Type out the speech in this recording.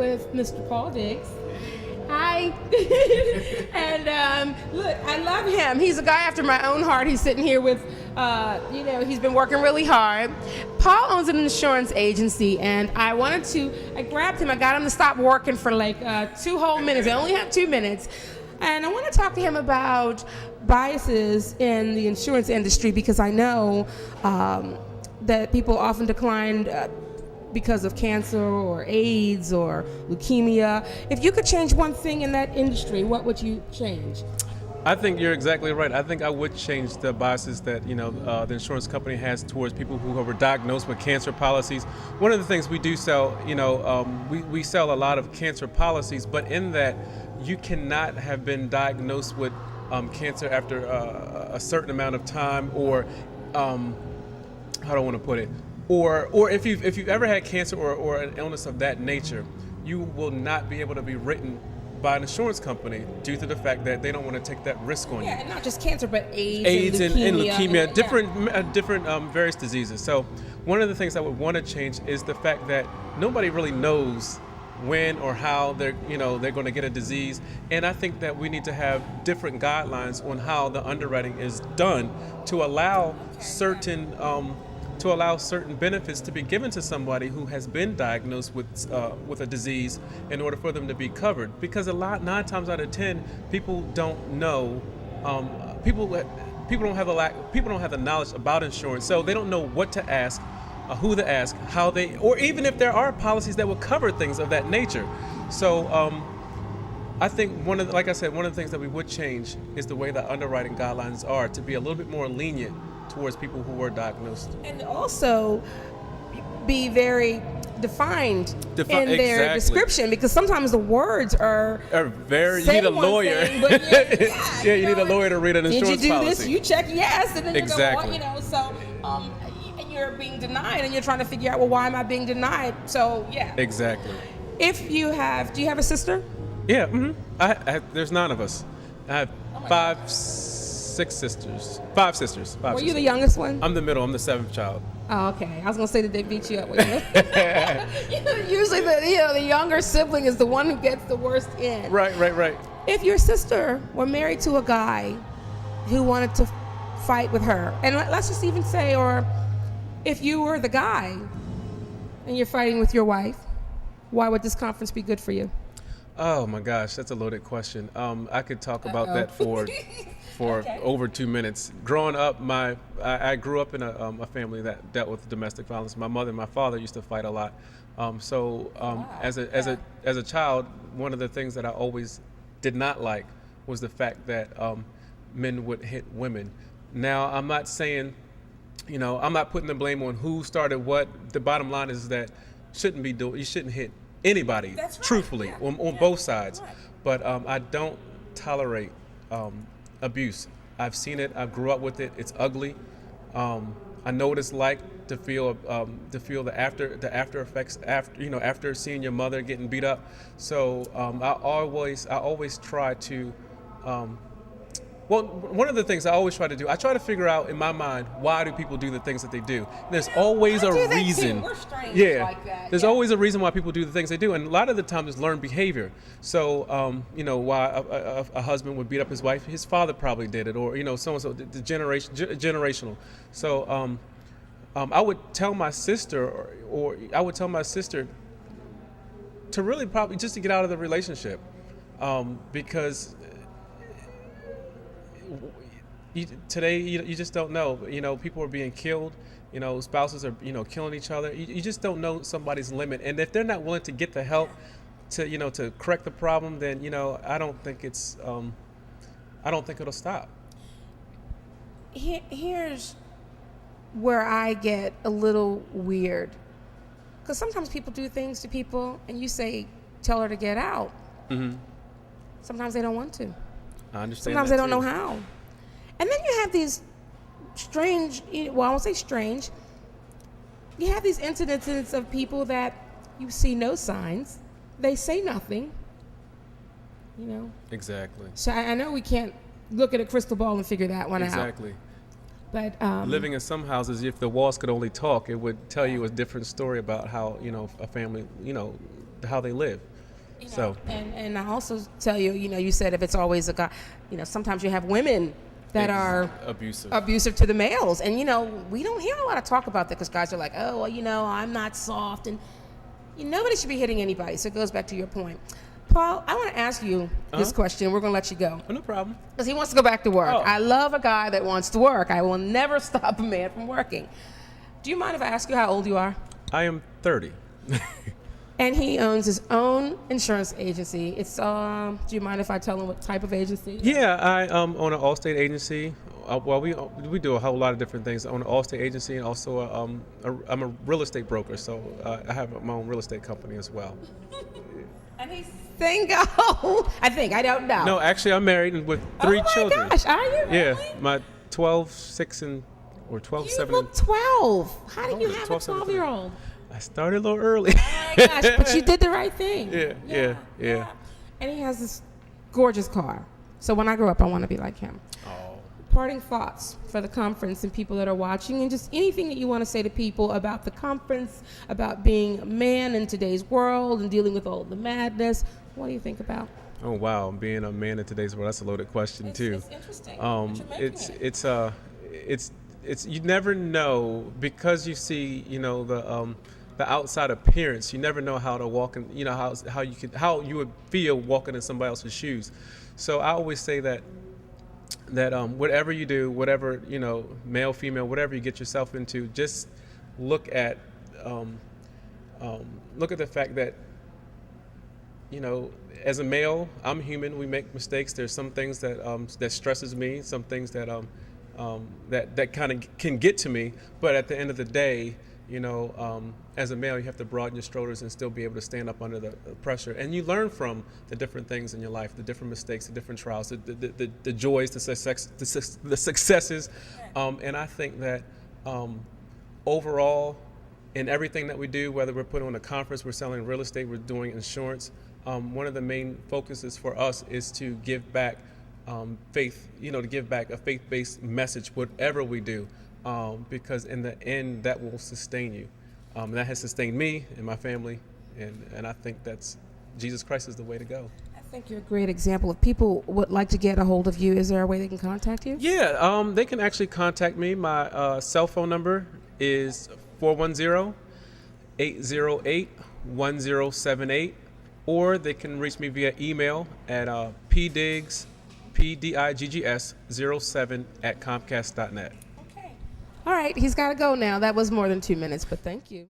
with Mr. Paul Diggs. Hi. And look, I love him. He's a guy after my own heart. He's sitting here with, he's been working really hard. Paul owns an insurance agency, and I grabbed him. I got him to stop working for like 2 whole minutes. I only have 2 minutes. And I want to talk to him about biases in the insurance industry, because I know that people often decline because of cancer or AIDS or leukemia. If you could change one thing in that industry, what would you change? I think you're exactly right. I think I would change the biases that the insurance company has towards people who were diagnosed with cancer policies. One of the things we do sell, we sell a lot of cancer policies, but in that you cannot have been diagnosed with cancer after a certain amount of time, or how do I want to put it? Or if you've ever had cancer or an illness of that nature, you will not be able to be written by an insurance company due to the fact that they don't want to take that risk on you. Yeah, not just cancer, but AIDS and leukemia, different various diseases. So one of the things I would want to change is the fact that nobody really knows when or how they're going to get a disease, and I think that we need to have different guidelines on how the underwriting is done to allow certain benefits to be given to somebody who has been diagnosed with a disease in order for them to be covered. Because 9 times out of 10, people don't know. People don't have the knowledge about insurance, so they don't know what to ask, who to ask, or even if there are policies that will cover things of that nature. So I think one of the things that we would change is the way the underwriting guidelines are, to be a little bit more lenient towards people who were diagnosed. And also be very defined in their description, because sometimes the words are very, you need a lawyer. Thing, but you need a lawyer to read an insurance policy. Did you do this? You check yes, and then exactly. You go, so and you're being denied, and you're trying to figure out, well, why am I being denied? So yeah. Exactly. Do you have a sister? Yeah. Mm-hmm. There's 9 of us. I have 5 sisters. Were you the youngest one? I'm the middle. I'm the 7th child. Oh, okay. I was gonna say that they beat you up with you. Usually the younger sibling is the one who gets the worst end. Right. If your sister were married to a guy who wanted to fight with her, and let's just even say, or if you were the guy and you're fighting with your wife, why would this conference be good for you? Oh my gosh, that's a loaded question. I could talk about that for okay. Over 2 minutes. Growing up, I grew up in a family that dealt with domestic violence. My mother and my father used to fight a lot. As a child, one of the things that I always did not like was the fact that men would hit women. Now, I'm not saying, I'm not putting the blame on who started what. The bottom line is that you shouldn't hit anybody, right. Truthfully, on both sides. Right. But I don't tolerate abuse. I've seen it. I grew up with it. It's ugly. I know what it's like to feel the after effects after seeing your mother getting beat up. So I always try to. One of the things I always try to do, I try to figure out in my mind, why do people do the things that they do? There's always a reason. We're strange like that. There's always a reason why people do the things they do, and a lot of the time it's learned behavior. So, why a husband would beat up his wife, his father probably did it, or so and so, generational. So, I would tell my sister, or I would tell my sister to really probably just to get out of the relationship, because. Today, you just don't know. People are being killed. Spouses are killing each other. You just don't know somebody's limit. And if they're not willing to get the help to correct the problem, then I don't think it'll stop. Here's where I get a little weird, because sometimes people do things to people, and you say, "Tell her to get out." Mm-hmm. Sometimes they don't want to. I understand. Sometimes they don't know how. And then you have these strange, I won't say strange, you have these incidences of people that you see no signs, they say nothing, Exactly. So I know we can't look at a crystal ball and figure that one out. Exactly. But living in some houses, if the walls could only talk, it would tell you a different story about how, a family, how they live. So and I also tell you, you said if it's always a guy, sometimes you have women that are abusive to the males, and we don't hear a lot of talk about that because guys are like, oh, well, I'm not soft, and nobody should be hitting anybody. So it goes back to your point. Paul, I want to ask you this question. We're going to let you go. Oh, no problem. Because he wants to go back to work. Oh. I love a guy that wants to work. I will never stop a man from working. Do you mind if I ask you how old you are? I am 30. And he owns his own insurance agency. It's do you mind if I tell him what type of agency? Yeah, I own an Allstate agency. Well, we do a whole lot of different things. I own an Allstate agency, and also I'm a real estate broker, so I have my own real estate company as well. And he's single. I think. I don't know. No, actually, I'm married and with 3 children. Oh my gosh, are you really? Yeah, my 12, 6, or 12, You 7. look 12. How do you have a 12, 7, 12-year-old? I started a little early. Oh my gosh, but you did the right thing. Yeah. And he has this gorgeous car. So when I grow up, I want to be like him. Oh. Parting thoughts for the conference and people that are watching, and just anything that you want to say to people about the conference, about being a man in today's world and dealing with all the madness. What do you think about? Oh wow, being a man in today's world, that's a loaded question too. It's interesting. It's you never know, because you see, the outside appearance. You never know how to walk in, how you would feel walking in somebody else's shoes. So I always say that whatever you do, whatever, male, female, whatever you get yourself into, just look at the fact that, as a male, I'm human. We make mistakes. There's some things that stresses me, some things that that kind of can get to me. But at the end of the day, as a male, you have to broaden your shoulders and still be able to stand up under the pressure. And you learn from the different things in your life, the different mistakes, the different trials, the joys, the successes. And I think that overall, in everything that we do, whether we're putting on a conference, we're selling real estate, we're doing insurance, one of the main focuses for us is to give back faith, to give back a faith-based message, whatever we do. Because in the end, that will sustain you. That has sustained me and my family, and I think that's Jesus Christ is the way to go. I think you're a great example. If people would like to get a hold of you, is there a way they can contact you? Yeah, they can actually contact me. My cell phone number is 410-808-1078, or they can reach me via email at pdiggs07@comcast.net. All right, he's got to go now. That was more than 2 minutes, but thank you.